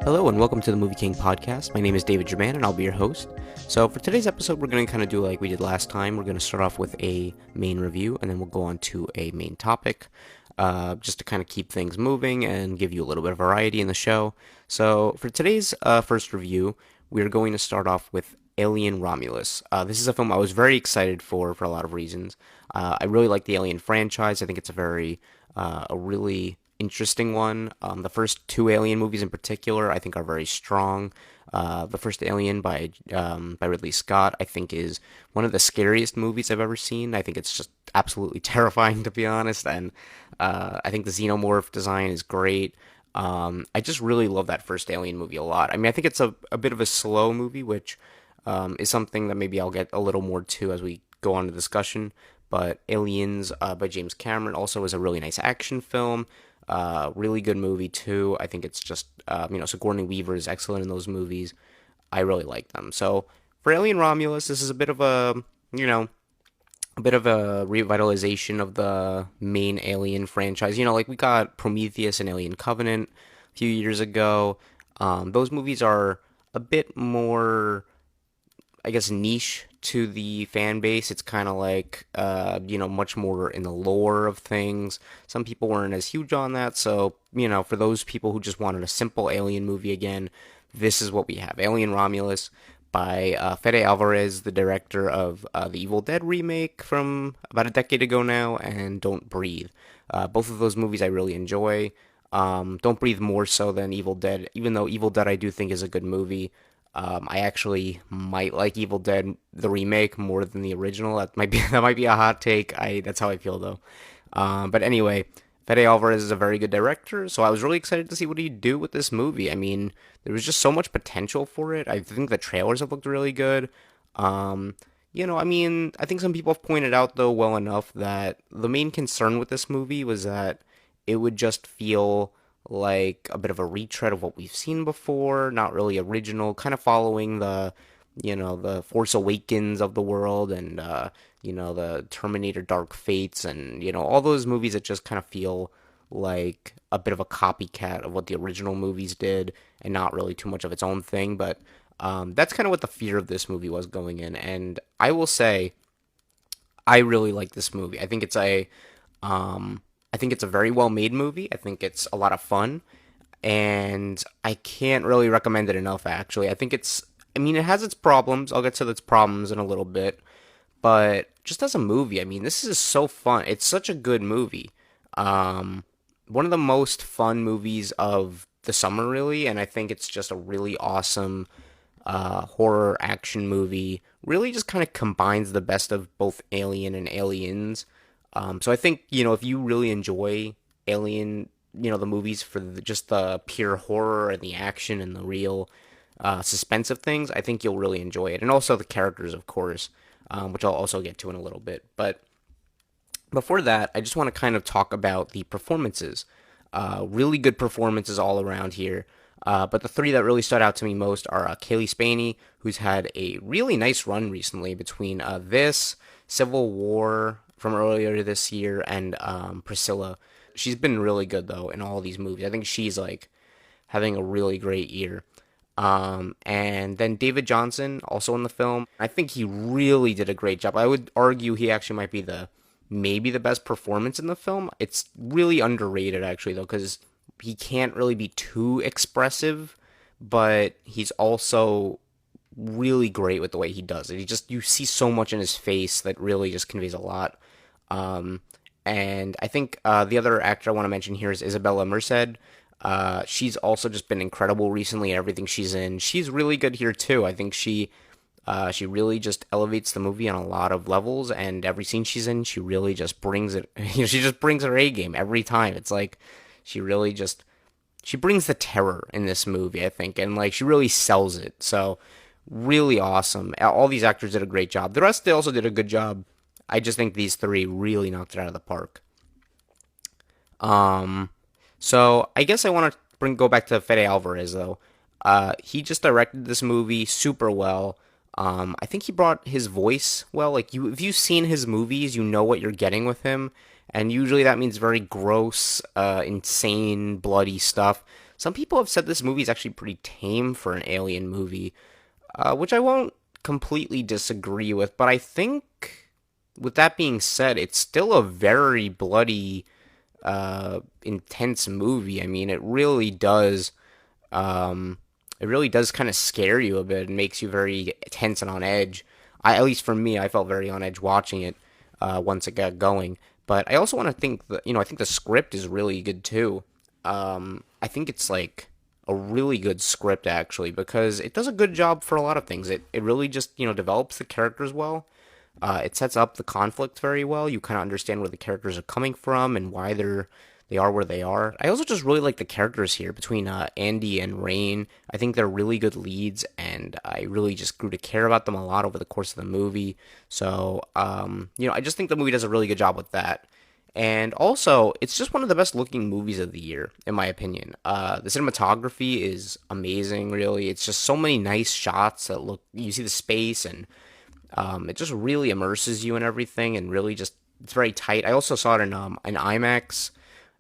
Hello and welcome to the MovieKing Podcast. My name is David Jurmann and I'll be your host. So for today's episode, we're going to kind of do like we did last time. We're going to start off with a main review and then we'll go on to a main topic, just to kind of keep things moving and give you a little bit of variety in the show. So for today's first review, we're going to start off with Alien Romulus. This is a film I was very excited for a lot of reasons. I really like the Alien franchise. I think it's a really interesting one. The first two Alien movies in particular, I think, are very strong. The first Alien by Ridley Scott, I think, is one of the scariest movies I've ever seen. I think it's just absolutely terrifying, to be honest. And I think the xenomorph design is great. I just really love that first Alien movie a lot. I mean, I think it's a bit of a slow movie, which is something that maybe I'll get a little more to as we go on to discussion. But Aliens by James Cameron also is a really nice action film. Really good movie too. I think it's just Sigourney Weaver is excellent in those movies. I really like them. So for Alien Romulus, this is a bit of a revitalization of the main Alien franchise. Like we got Prometheus and Alien Covenant a few years ago. Those movies are a bit more, I guess, niche to the fan base. It's kind of like, much more in the lore of things. Some people weren't as huge on that, so, for those people who just wanted a simple Alien movie again, this is what we have. Alien Romulus by Fede Alvarez, the director of the Evil Dead remake from about a decade ago now, and Don't Breathe. Both of those movies I really enjoy. Don't Breathe more so than Evil Dead, even though Evil Dead I do think is a good movie. I actually might like Evil Dead the remake more than the original. That might be a hot take. That's how I feel though. But anyway, Fede Alvarez is a very good director, so I was really excited to see what he'd do with this movie. I mean, there was just so much potential for it. I think the trailers have looked really good. I think some people have pointed out though well enough that the main concern with this movie was that it would just feel like a bit of a retread of what we've seen before, not really original, kind of following the Force Awakens of the world and, the Terminator Dark Fates and, all those movies that just kind of feel like a bit of a copycat of what the original movies did and not really too much of its own thing. But that's kind of what the fear of this movie was going in. And I will say, I really like this movie. I think it's a very well-made movie. I think it's a lot of fun, and I can't really recommend it enough, actually. it has its problems. I'll get to its problems in a little bit, but just as a movie, this is so fun. It's such a good movie. One of the most fun movies of the summer, really, and I think it's just a really awesome horror action movie. Really just kind of combines the best of both Alien and Aliens. So I think, if you really enjoy Alien, the movies for just the pure horror and the action and the real suspense of things, I think you'll really enjoy it. And also the characters, of course, which I'll also get to in a little bit. But before that, I just want to kind of talk about the performances. Really good performances all around here. But the three that really stood out to me most are Kaylee Spaney, who's had a really nice run recently between this, Civil War from earlier this year, and Priscilla. She's been really good though in all these movies. I think she's like having a really great year. And then David Johnson, also in the film. I think he really did a great job. I would argue he actually might be maybe the best performance in the film. It's really underrated actually though, because he can't really be too expressive, but he's also really great with the way he does it. You see so much in his face that really just conveys a lot. And I think the other actor I want to mention here is Isabella Merced. She's also just been incredible recently in everything she's in. She's really good here too. I think she really just elevates the movie on a lot of levels, and every scene she's in, she really just brings it. She just brings her A game every time. It's like she brings the terror in this movie, I think, and like she really sells it. So really awesome. All these actors did a great job. The rest, they also did a good job. I just think these three really knocked it out of the park. So I guess I want to go back to Fede Alvarez though. He just directed this movie super well. I think he brought his voice well. Like if you've seen his movies, you know what you're getting with him, and usually that means very gross, insane, bloody stuff. some people have said this movie is actually pretty tame for an alien movie, which I won't completely disagree with. But I think, with that being said, it's still a very bloody, intense movie. I mean, it really does kind of scare you a bit and makes you very tense and on edge. At least for me, I felt very on edge watching it once it got going. But I also want to think that, I think the script is really good too. I think it's like a really good script actually because it does a good job for a lot of things. It really just, develops the characters well. It sets up the conflict very well. You kind of understand where the characters are coming from and why they are where they are. I also just really like the characters here between Andy and Rain. I think they're really good leads, and I really just grew to care about them a lot over the course of the movie. So, I just think the movie does a really good job with that. And also, it's just one of the best looking movies of the year, in my opinion. The cinematography is amazing, really. It's just so many nice shots that look, you see the space, and it just really immerses you in everything, and really just, it's very tight. I also saw it in IMAX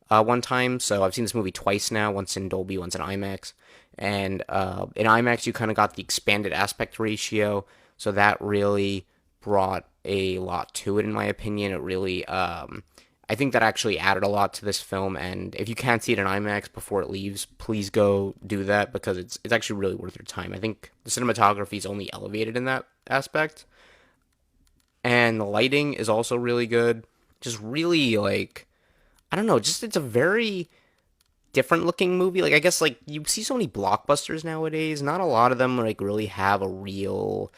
one time, so I've seen this movie twice now, once in Dolby, once in IMAX. And in IMAX, you kind of got the expanded aspect ratio, so that really brought a lot to it, in my opinion. It really, I think that actually added a lot to this film, and if you can't see it in IMAX before it leaves, please go do that, because it's actually really worth your time. I think the cinematography is only elevated in that aspect, and the lighting is also really good. Just really, like, I don't know, just it's a very different looking movie. Like, I guess, like, you see so many blockbusters nowadays, not a lot of them like really have a real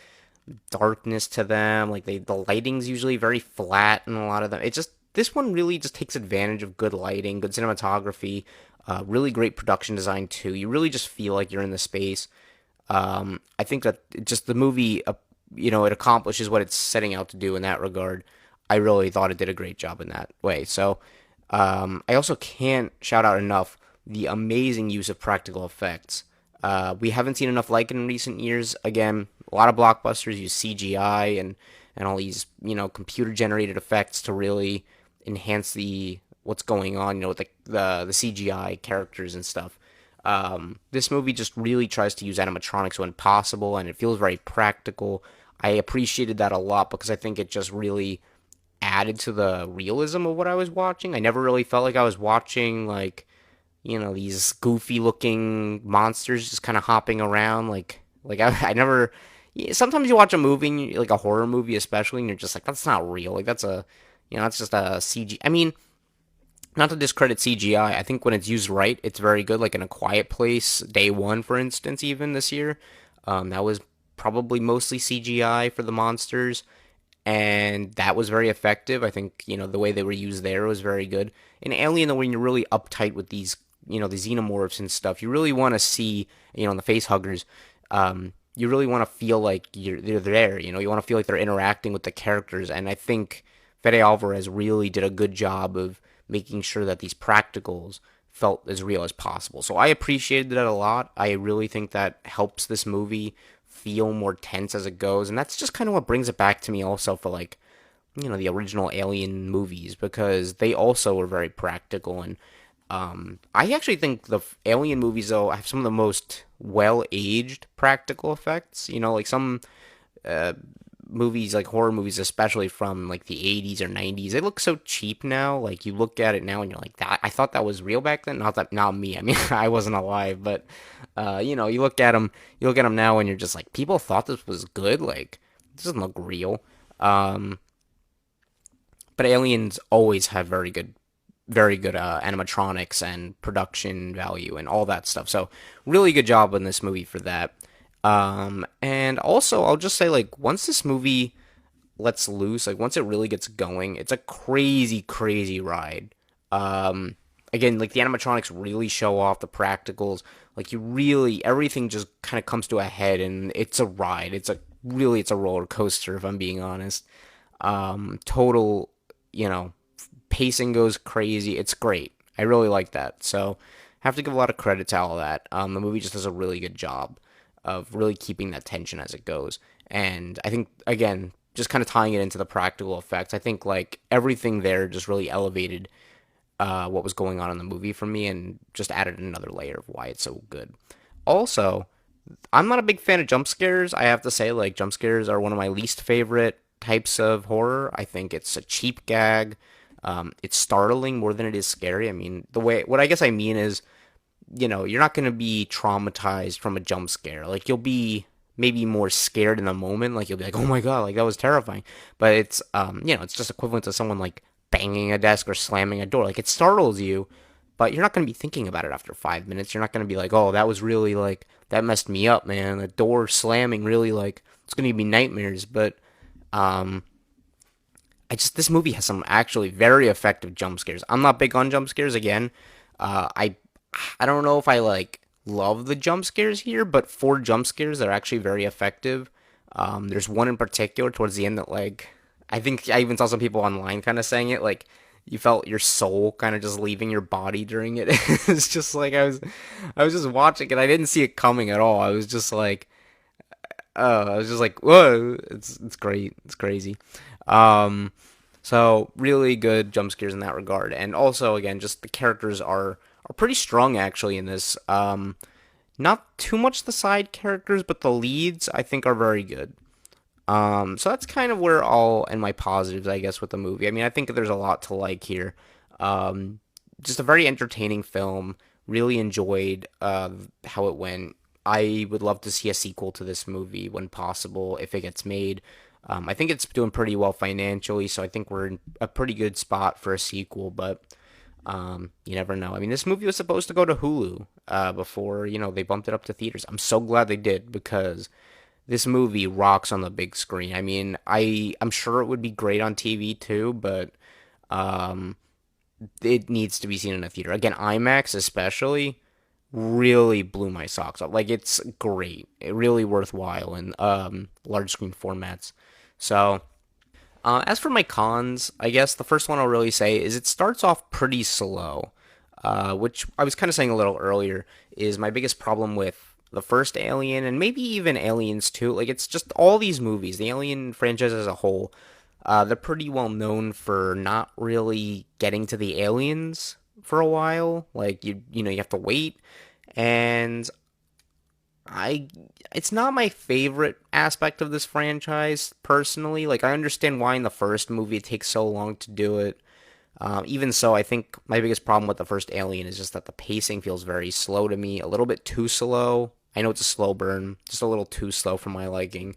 darkness to them. Like, the lighting's usually very flat in a lot of them. It just, this one really just takes advantage of good lighting, good cinematography, really great production design too. You really just feel like you're in the space. I think that just the movie, it accomplishes what it's setting out to do in that regard. I really thought it did a great job in that way. So, I also can't shout out enough the amazing use of practical effects. We haven't seen enough like it in recent years. Again, a lot of blockbusters use CGI and all these, computer generated effects to really enhance the what's going on, with the CGI characters and stuff. This movie just really tries to use animatronics when possible, and it feels very practical. I appreciated that a lot because I think it just really added to the realism of what I was watching. I never really felt like I was watching, like, these goofy looking monsters just kind of hopping around. I never. Sometimes you watch a movie, like a horror movie especially, and you're just like, that's not real. Like, that's just a CG. I mean, not to discredit CGI. I think when it's used right, it's very good. Like in A Quiet Place, Day One, for instance, even this year, that was probably mostly CGI for the monsters, and that was very effective. I think, the way they were used there was very good. In Alien, though, when you're really uptight with these, the xenomorphs and stuff, you really want to see, and the face huggers, you really want to feel like they're there. You want to feel like they're interacting with the characters, and I think Fede Alvarez really did a good job of making sure that these practicals felt as real as possible. So I appreciated that a lot. I really think that helps this movie feel more tense as it goes, and that's just kind of what brings it back to me also for, like, the original Alien movies, because they also were very practical. And I actually think the Alien movies, though, have some of the most well-aged practical effects. Like some uh, movies, like horror movies, especially from like the 80s or 90s, they look so cheap now. Like, you look at it now and you're like, that I thought that was real back then. Not me. I mean, I wasn't alive, but you look at them now and you're just like, people thought this was good. Like, this doesn't look real. Um, but Aliens always have very good animatronics and production value and all that stuff. So really good job in this movie for that. And also, I'll just say, like, once this movie lets loose, like once it really gets going, it's a crazy, crazy ride. Again, like, the animatronics really show off the practicals. Like, everything just kind of comes to a head, and it's a ride. It's a roller coaster, if I'm being honest. Total, pacing goes crazy. It's great. I really like that. So, have to give a lot of credit to all of that. The movie just does a really good job of really keeping that tension as it goes. And I think, again, just kind of tying it into the practical effects, I think, like, everything there just really elevated what was going on in the movie for me, and just added another layer of why it's so good. Also, I'm not a big fan of jump scares. I have to say, like, jump scares are one of my least favorite types of horror. I think it's a cheap gag. It's startling more than it is scary. I mean, what I guess I mean is, you're not going to be traumatized from a jump scare. Like, you'll be maybe more scared in the moment. Like, you'll be like, oh my God, like, that was terrifying. But it's just equivalent to someone, like, banging a desk or slamming a door. Like, it startles you, but you're not going to be thinking about it after 5 minutes. You're not going to be like, oh, that was really, like, that messed me up, man. The door slamming really, like, it's going to give me nightmares. But, um, this movie has some actually very effective jump scares. I'm not big on jump scares again. I don't know if I like love the jump scares here, but for jump scares, they're actually very effective. There's one in particular towards the end that, like, I think I even saw some people online kind of saying it, like, you felt your soul kind of just leaving your body during it. It's just like I was just watching it. I didn't see it coming at all. I was just like, whoa, it's great, it's crazy. Um, so really good jump scares in that regard, and also again, just the characters are pretty strong actually in this. Not too much the side characters, but the leads I think are very good. So that's kind of where I'll end my positives, I guess, with the movie. I mean, I think there's a lot to like here. Um, just a very entertaining film. Really enjoyed how it went. I would love to see a sequel to this movie when possible, if it gets made. I think it's doing pretty well financially, so I think we're in a pretty good spot for a sequel, but you never know. I mean, this movie was supposed to go to Hulu before, they bumped it up to theaters. I'm so glad they did because this movie rocks on the big screen. I mean, I'm sure it would be great on TV too, but um, it needs to be seen in a theater. Again, IMAX especially really blew my socks off. Like it's great, really worthwhile in large screen formats. So as for my cons, I guess the first one I'll really say is it starts off pretty slow, which I was kind of saying a little earlier is my biggest problem with the first Alien and maybe even Aliens 2. Like, it's just all these movies, the Alien franchise as a whole, they're pretty well known for not really getting to the aliens for a while. Like, you have to wait. And I it's not my favorite aspect of this franchise personally. Like I understand why in the first movie it takes so long to do it. Even so, I think my biggest problem with the first Alien is just that the pacing feels very slow to me, a little bit too slow. I know it's a slow burn, just a little too slow for my liking.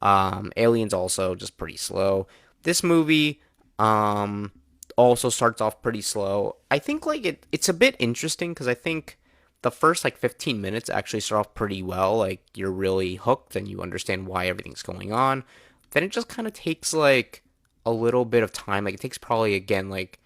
Aliens also just pretty slow. This movie also starts off pretty slow. I think like it's a bit interesting because I think the first like 15 minutes actually start off pretty well. Like you're really hooked and you understand why everything's going on. Then it just kind of takes like a little bit of time. Like it takes probably again like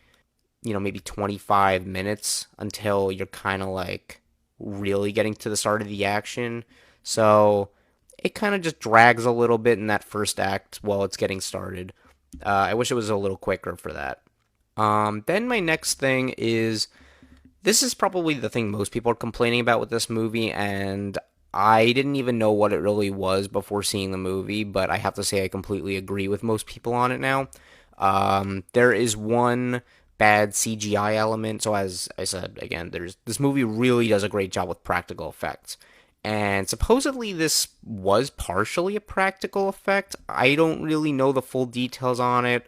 maybe 25 minutes until you're kind of like really getting to the start of the action. So it kind of just drags a little bit in that first act while it's getting started. I wish it was a little quicker for that. Then my next thing is this is probably the thing most people are complaining about with this movie, and I didn't even know what it really was before seeing the movie, but I have to say I completely agree with most people on it now. There is one bad CGI element. So as I said, again, there's this movie really does a great job with practical effects. And supposedly this was partially a practical effect. I don't really know the full details on it.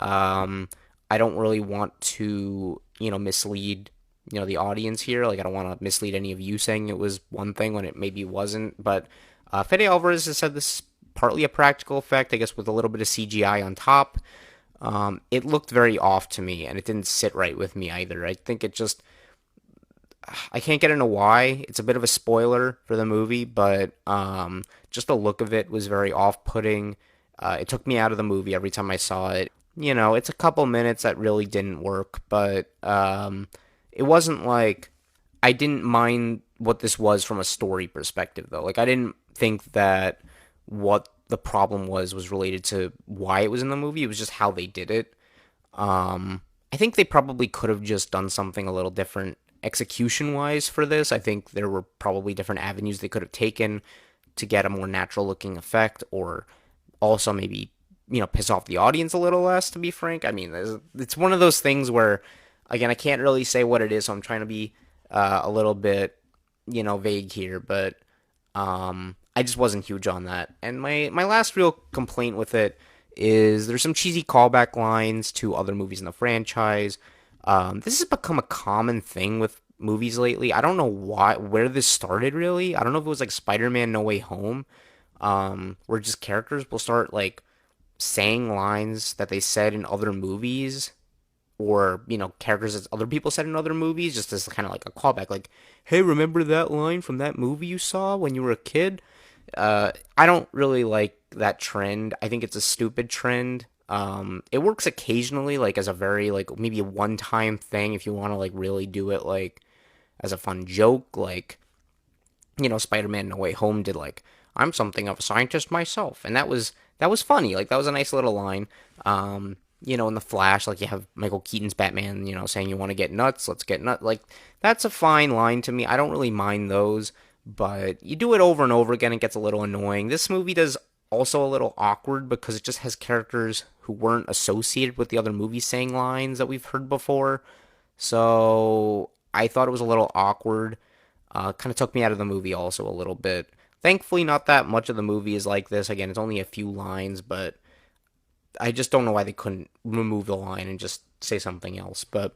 Um, I don't really want to, mislead, the audience here. Like, I don't want to mislead any of you saying it was one thing when it maybe wasn't. But Fede Alvarez has said this is partly a practical effect, I guess, with a little bit of CGI on top. It looked very off to me, and it didn't sit right with me either. I think it just, I can't get into why. It's a bit of a spoiler for the movie, but just the look of it was very off-putting. It took me out of the movie every time I saw it. It's a couple minutes that really didn't work, but it wasn't like I didn't mind what this was from a story perspective, though. Like, I didn't think that what the problem was related to why it was in the movie. It was just how they did it. I think they probably could have just done something a little different execution wise for this. I think there were probably different avenues they could have taken to get a more natural looking effect, or also maybe piss off the audience a little less, to be frank. I mean, it's one of those things where Again, I can't really say what it is, so I'm trying to be a little bit, vague here, but I just wasn't huge on that. And my last real complaint with it is there's some cheesy callback lines to other movies in the franchise. This has become a common thing with movies lately. I don't know where this started really. I don't know if it was like Spider-Man No Way Home, where just characters will start like saying lines that they said in other movies, or characters that other people said in other movies, just as kind of like a callback, like, hey, remember that line from that movie you saw when you were a kid? I don't really like that trend. I think it's a stupid trend. It works occasionally, like as a very like maybe a one-time thing if you want to like really do it like as a fun joke, like Spider-Man No Way Home did, like, I'm something of a scientist myself, and that was funny. Like that was a nice little line. In the Flash, like you have Michael Keaton's Batman, saying you want to get nuts, let's get nuts. Like that's a fine line to me. I don't really mind those, but you do it over and over again, it gets a little annoying. This movie does also a little awkward because it just has characters who weren't associated with the other movies saying lines that we've heard before. So I thought it was a little awkward. Kind of took me out of the movie also a little bit. Thankfully, not that much of the movie is like this. Again, it's only a few lines, but I just don't know why they couldn't remove the line and just say something else. But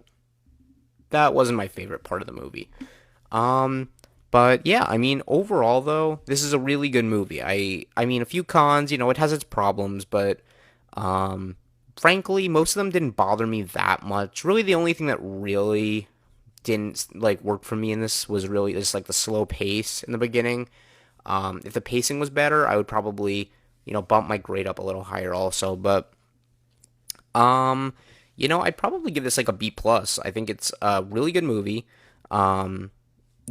that wasn't my favorite part of the movie. Um, but yeah, I mean, overall though, this is a really good movie. I mean, a few cons, it has its problems, but um, frankly, most of them didn't bother me that much. Really, the only thing that really didn't like work for me in this was really just like the slow pace in the beginning. If the pacing was better, I would probably, bump my grade up a little higher also. But um, I'd probably give this like a B plus. I think it's a really good movie. Um,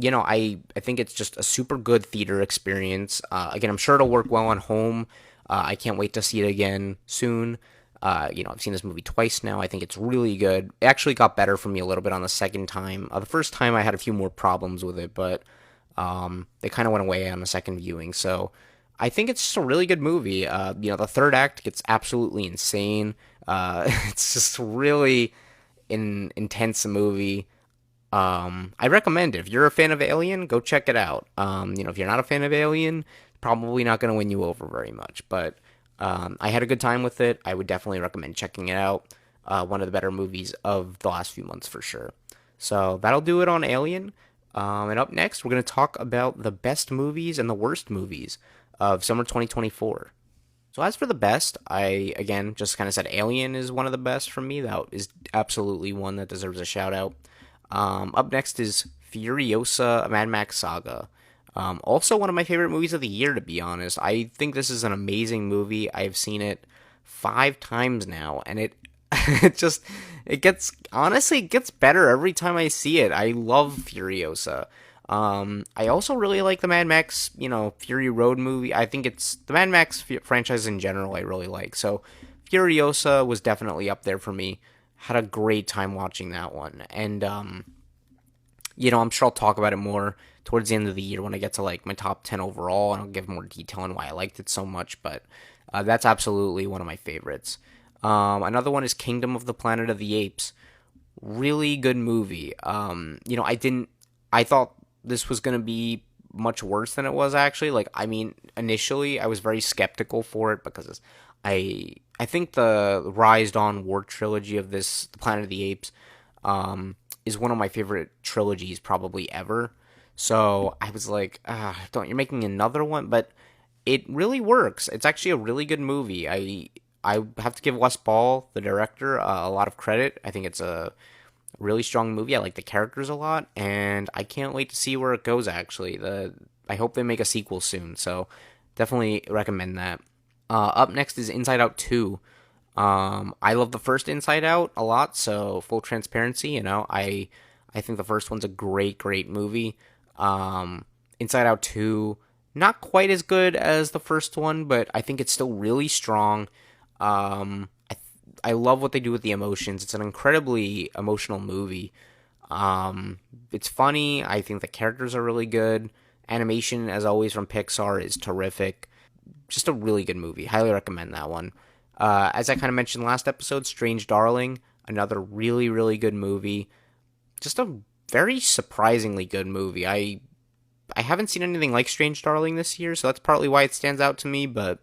I think it's just a super good theater experience. Again, I'm sure it'll work well on home. I can't wait to see it again soon. I've seen this movie twice now. I think it's really good. It actually got better for me a little bit on the second time. The first time I had a few more problems with it, but they kind of went away on the second viewing. So I think it's just a really good movie. The third act gets absolutely insane. It's just really intense movie. I recommend it. If you're a fan of Alien, go check it out. If you're not a fan of Alien, probably not going to win you over very much. But I had a good time with it. I would definitely recommend checking it out. One of the better movies of the last few months for sure. So that'll do it on Alien. And up next, we're going to talk about the best movies and the worst movies of summer 2024. So as for the best, I again just kind of said Alien is one of the best for me. That is absolutely one that deserves a shout out. Up next is Furiosa, a Mad Max Saga. Also one of my favorite movies of the year, to be honest. I think this is an amazing movie. I've seen it 5 times now, and it gets better every time I see it. I love Furiosa. I also really like the Mad Max, Fury Road movie. I think it's the Mad Max franchise in general I really like. So Furiosa was definitely up there for me. Had a great time watching that one. And I'm sure I'll talk about it more towards the end of the year when I get to like my top 10 overall, and I'll give more detail on why I liked it so much, but that's absolutely one of my favorites. Another one is Kingdom of the Planet of the Apes. Really good movie. I thought this was going to be much worse than it was actually. Like, I mean, initially I was very skeptical for it because I think the Rise Dawn War trilogy of this, The Planet of the Apes, is one of my favorite trilogies probably ever. So I was like, you're making another one, but it really works. It's actually a really good movie. I have to give Wes Ball, the director, a lot of credit. I think it's a really strong movie. I like the characters a lot, and I can't wait to see where it goes. Actually, I hope they make a sequel soon. So definitely recommend that. Up next is Inside Out 2. I love the first Inside Out a lot, so full transparency, I think the first one's a great movie. Inside Out 2, not quite as good as the first one, but I think it's still really strong. I love what they do with the emotions. It's an incredibly emotional movie. It's funny. I think the characters are really good. Animation, as always, from Pixar is terrific. Just a really good movie. Highly recommend that one. As I kind of mentioned last episode, Strange Darling, another really, really good movie. Just a very surprisingly good movie. I haven't seen anything like Strange Darling this year, so that's partly why it stands out to me, but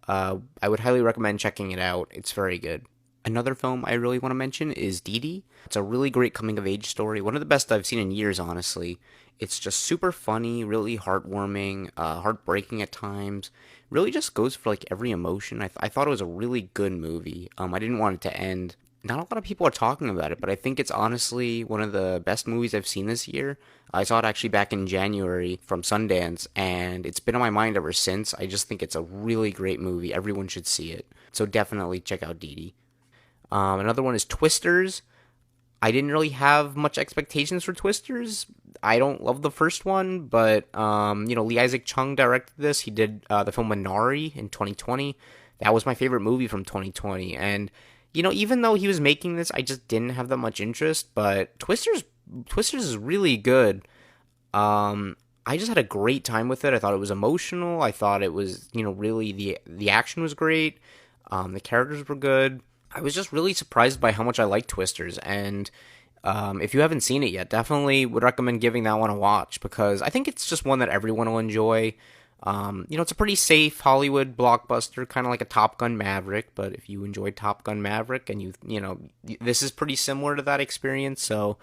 I would highly recommend checking it out. It's very good. Another film I really want to mention is Dee Dee. It's a really great coming of age story. One of the best I've seen in years, honestly. It's just super funny, really heartwarming, heartbreaking at times. Really just goes for like every emotion. I thought it was a really good movie. I didn't want it to end. Not a lot of people are talking about it, but I think it's honestly one of the best movies I've seen this year. I saw it actually back in January from Sundance, and it's been on my mind ever since. I just think it's a really great movie. Everyone should see it. So definitely check out Dee Dee. Another one is Twisters. I didn't really have much expectations for Twisters. I don't love the first one, but Lee Isaac Chung directed this. He did the film Minari in 2020. That was my favorite movie from 2020, and even though he was making this, I just didn't have that much interest. But Twisters is really good. I just had a great time with it. I thought it was emotional. I thought it was really the action was great. The characters were good. I was just really surprised by how much I liked Twisters, and if you haven't seen it yet, definitely would recommend giving that one a watch, because I think it's just one that everyone will enjoy. It's a pretty safe Hollywood blockbuster, kind of like a Top Gun Maverick, but if you enjoyed Top Gun Maverick and this is pretty similar to that experience, so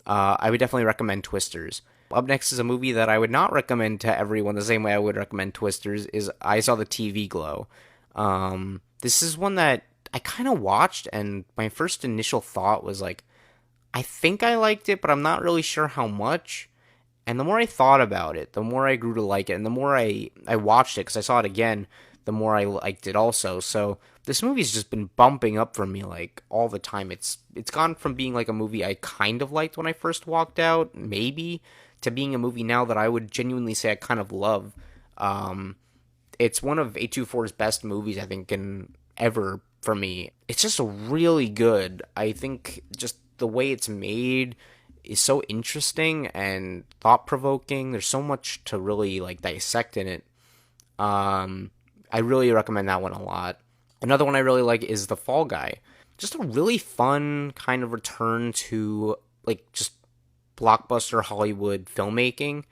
I would definitely recommend Twisters. Up next is a movie that I would not recommend to everyone the same way I would recommend Twisters, is I Saw the TV Glow. This is one that I kind of watched, and my first initial thought was like, I think I liked it, but I'm not really sure how much. And the more I thought about it, the more I grew to like it, and the more I watched it, because I saw it again, the more I liked it also. So this movie's just been bumping up for me like all the time. It's gone from being like a movie I kind of liked when I first walked out, maybe, to being a movie now that I would genuinely say I kind of love. It's one of A24's best movies, I think, in ever for me. It's just really good. I think just the way it's made is so interesting and thought-provoking. There's so much to really like dissect in it. I really recommend that one a lot. Another one I really like is The Fall Guy. Just a really fun kind of return to like just blockbuster Hollywood filmmaking.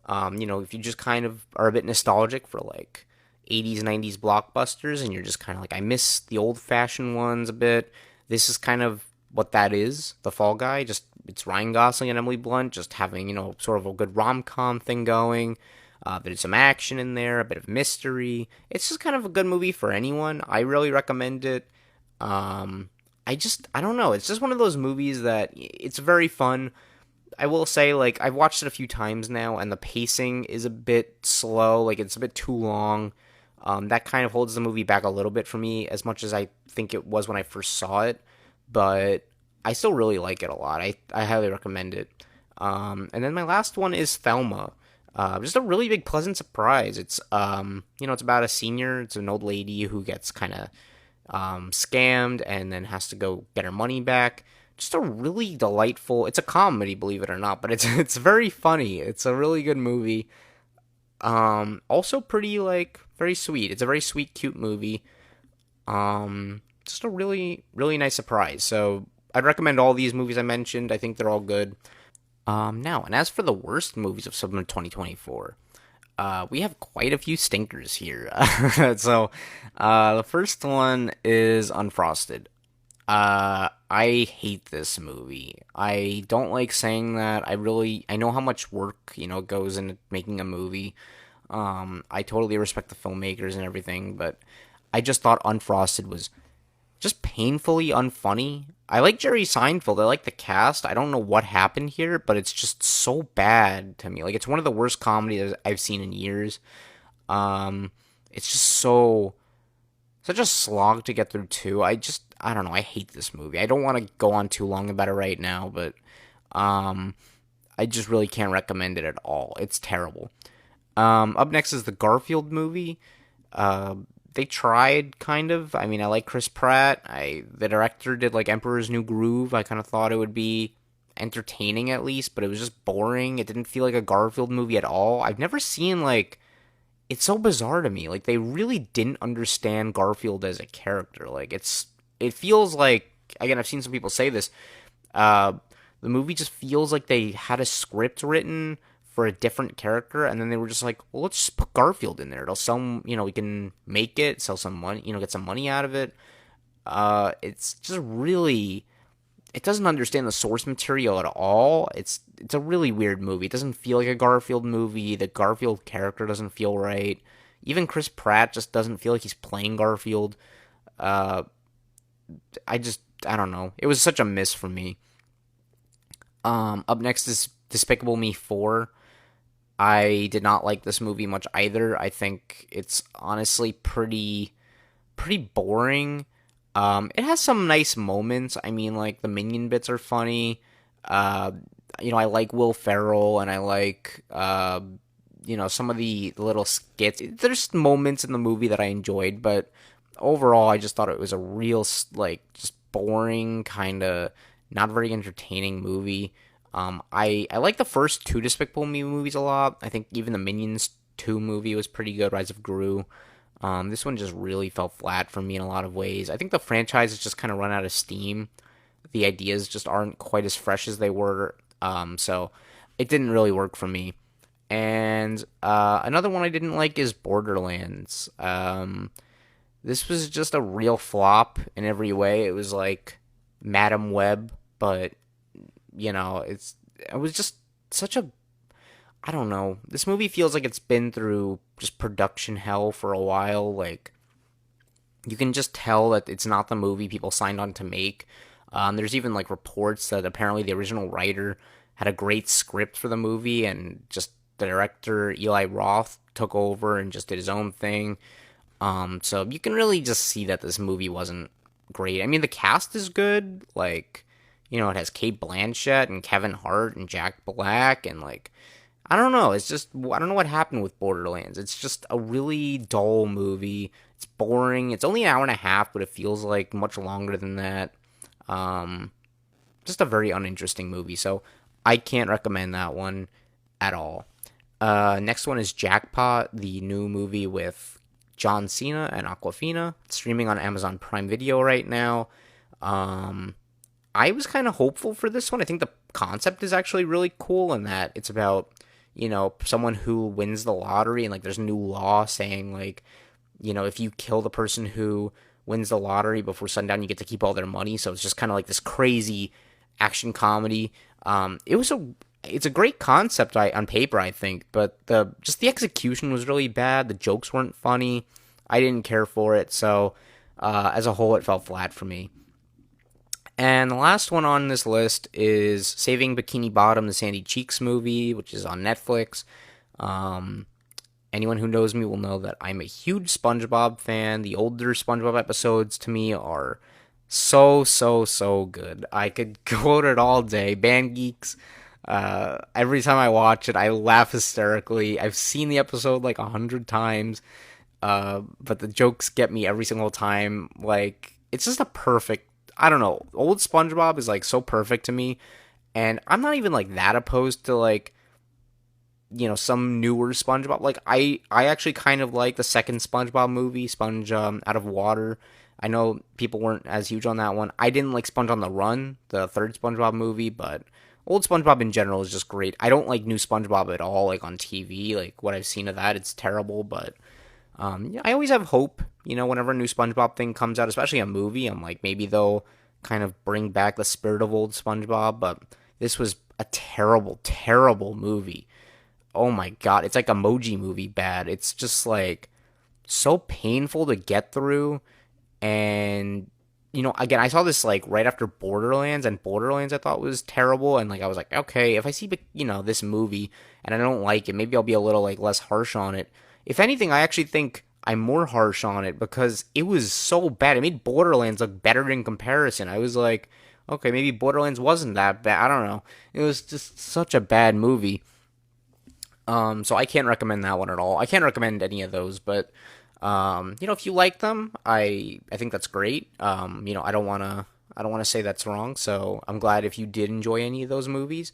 If you just kind of are a bit nostalgic for like 80s, 90s blockbusters, and you're just kind of like, I miss the old-fashioned ones a bit. This is kind of what that is, The Fall Guy. Just, it's Ryan Gosling and Emily Blunt just having, sort of a good rom-com thing going. There's some action in there, a bit of mystery. It's just kind of a good movie for anyone. I really recommend it. I don't know. It's just one of those movies that it's very fun. I will say, like, I've watched it a few times now, and the pacing is a bit slow. Like, it's a bit too long. That kind of holds the movie back a little bit for me, as much as I think it was when I first saw it. But I still really like it a lot. I highly recommend it. And then my last one is Thelma. Just a really big, pleasant surprise. It's it's about a senior. It's an old lady who gets kind of scammed and then has to go get her money back. Just a really delightful. It's a comedy, believe it or not, but it's very funny. It's a really good movie. Also pretty like very sweet. It's a very sweet, cute movie. Just a really, really nice surprise. So I'd recommend all these movies I mentioned. I think they're all good. Now, and as for the worst movies of summer 2024, we have quite a few stinkers here. So, the first one is Unfrosted. I hate this movie. I don't like saying that. I know how much work, goes into making a movie. I totally respect the filmmakers and everything, but I just thought Unfrosted was just painfully unfunny. I like Jerry Seinfeld. I like the cast. I don't know what happened here, but it's just so bad to me. Like, it's one of the worst comedies I've seen in years. It's just such a slog to get through too. I don't know. I hate this movie. I don't want to go on too long about it right now, but I just really can't recommend it at all. It's terrible. Up next is the Garfield movie. They tried, kind of. I mean, I like Chris Pratt. The director did, like, Emperor's New Groove. I kind of thought it would be entertaining, at least, but it was just boring. It didn't feel like a Garfield movie at all. I've never seen, like... It's so bizarre to me. Like, they really didn't understand Garfield as a character. Like, it feels like again, I've seen some people say this. Uh, the movie just feels like they had a script written for a different character, and then they were just like, well, let's just put Garfield in there. It'll sell, we can make it, sell some money, get some money out of it. It's just really, it doesn't understand the source material at all. It's a really weird movie. It doesn't feel like a Garfield movie. The Garfield character doesn't feel right. Even Chris Pratt just doesn't feel like he's playing Garfield. Uh, I don't know. It was such a miss for me. Up next is Despicable Me 4. I did not like this movie much either. I think it's honestly pretty boring. It has some nice moments. I mean, like the minion bits are funny. Uh, I like Will Ferrell, and I like some of the little skits. There's moments in the movie that I enjoyed, but overall, I just thought it was a real like just boring kind of not very entertaining movie. I like the first two Despicable Me movies a lot. I think even the Minions 2 movie was pretty good, Rise of Gru. This one just really fell flat for me in a lot of ways. I think the franchise has just kind of run out of steam. The ideas just aren't quite as fresh as they were. So it didn't really work for me. And another one I didn't like is Borderlands. This was just a real flop in every way. It was like Madam Web, but it was just such a, I don't know. This movie feels like it's been through just production hell for a while. Like, you can just tell that it's not the movie people signed on to make. There's even like reports that apparently the original writer had a great script for the movie, and just the director Eli Roth took over and just did his own thing. So you can really just see that this movie wasn't great. I mean, the cast is good. Like, it has Cate Blanchett and Kevin Hart and Jack Black, and like, I don't know. It's just, I don't know what happened with Borderlands. It's just a really dull movie. It's boring. It's only an hour and a half, but it feels like much longer than that. Just a very uninteresting movie. So I can't recommend that one at all. Next one is Jackpot, the new movie with John Cena and Aquafina. It's streaming on Amazon Prime Video right now. I was kind of hopeful for this one. I think the concept is actually really cool in that it's about, someone who wins the lottery, and like there's a new law saying like, if you kill the person who wins the lottery before sundown, you get to keep all their money. So it's just kind of like this crazy action comedy. It's a great concept on paper, I think, but the execution was really bad. The jokes weren't funny. I didn't care for it. So as a whole, it fell flat for me. And the last one on this list is Saving Bikini Bottom, the Sandy Cheeks movie, which is on Netflix. Anyone who knows me will know that I'm a huge SpongeBob fan. The older SpongeBob episodes to me are so, so, so good. I could quote it all day. Band Geeks. Every time I watch it, I laugh hysterically. I've seen the episode like 100 times, but the jokes get me every single time. Like, it's just a perfect, I don't know. Old SpongeBob is like so perfect to me, and I'm not even like that opposed to like, some newer SpongeBob. Like I actually kind of like the second SpongeBob movie, Sponge Out of Water. I know people weren't as huge on that one. I didn't like Sponge on the Run, the third SpongeBob movie, but old SpongeBob in general is just great. I don't like new SpongeBob at all, like on TV. Like what I've seen of that, it's terrible, but yeah, I always have hope, whenever a new SpongeBob thing comes out, especially a movie. I'm like, maybe they'll kind of bring back the spirit of old SpongeBob, but this was a terrible, terrible movie. Oh my god, it's like Emoji Movie bad. It's just like so painful to get through. And again, I saw this like right after Borderlands, and Borderlands I thought was terrible, and like I was like, okay, if I see this movie and I don't like it, maybe I'll be a little like less harsh on it. If anything, I actually think I'm more harsh on it because it was so bad. It made Borderlands look better in comparison. I was like, okay, maybe Borderlands wasn't that bad. I don't know. It was just such a bad movie. So I can't recommend that one at all. I can't recommend any of those, but if you like them, I think that's great. I don't wanna say that's wrong. So I'm glad if you did enjoy any of those movies.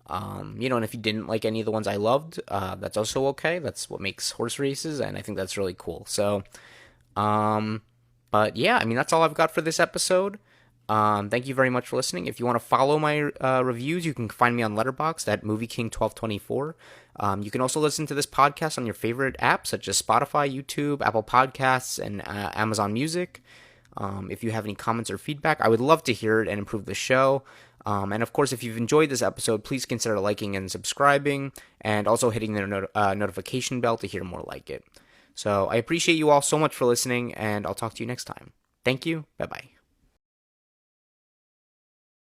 And if you didn't like any of the ones I loved, that's also okay. That's what makes horse races, and I think that's really cool. So, but yeah, I mean that's all I've got for this episode. Thank you very much for listening. If you want to follow my reviews, you can find me on Letterboxd at MovieKing1224. You can also listen to this podcast on your favorite apps such as Spotify, YouTube, Apple Podcasts, and Amazon Music. If you have any comments or feedback, I would love to hear it and improve the show. And of course, if you've enjoyed this episode, please consider liking and subscribing, and also hitting the notification bell to hear more like it. So I appreciate you all so much for listening, and I'll talk to you next time. Thank you. Bye-bye.